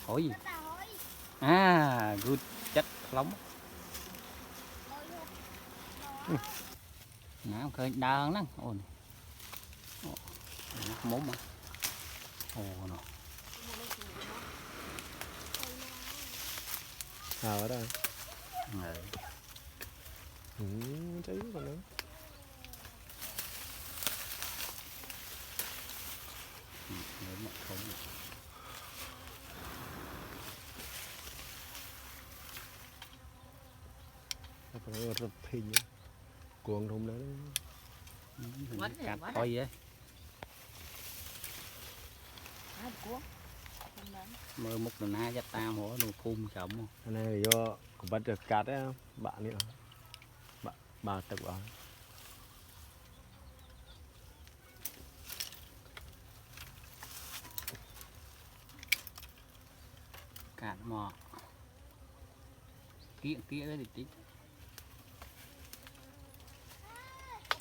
Hỏi gì? À, good chất lóng. Nãy không khơi đào nè. Ôi. Mống mà. Ồ nó. Ở đây. Ừ. Cháy còn nữa. Mà không. Còn rất hình nhá. Cuồng không đấy. Cắt thôi vậy. Mơ múc là na dắt ta hổ đồ phun chậm không? Cái này do cũng bắt được cát đấy bạn nữa. Bà tập bảo. Cắt mò. Kia đấy thì tí.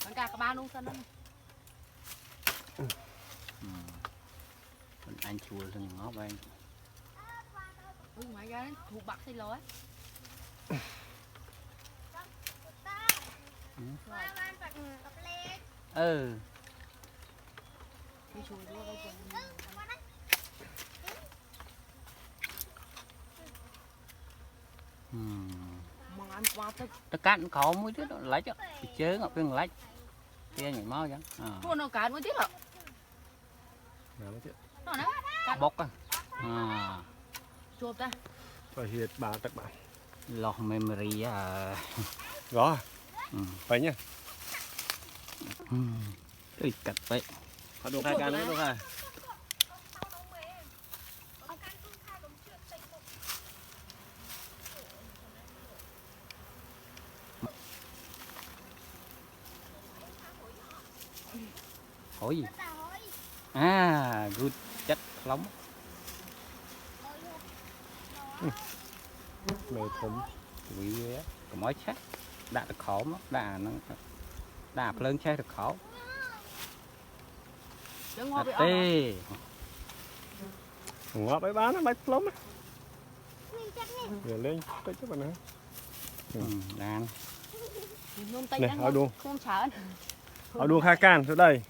Con cá ba luôn sân đó. Anh chùa rừng ngóp anh. Ngoài ra thủ bạc thì lối. Ừ. Tất cả nó khó mới chứ lấy chứ. Chế ngọc viên lấy. Kia nhảy máu chứ. Luôn nó cá mới tiếc rồi. Nó nè. Bốc à. Chụp ta. Và hiện bà tập bạn. Lọc memory à. Đó. Phải nhá. Ui cật vậy. Họ đồ khai can nữa đồ khai. Hỏi gì? À, good chất lóng. Mày thấm. Vì có mối chết. Đã được khổ nó. Đã lớn chết được khổ. Tê. Ngọt bấy bán nó bấy lắm. Giờ lên tới chứ bạn hả? Đàn. Này, họ đuông. Không chán. Họ đuông khai can xuống đây.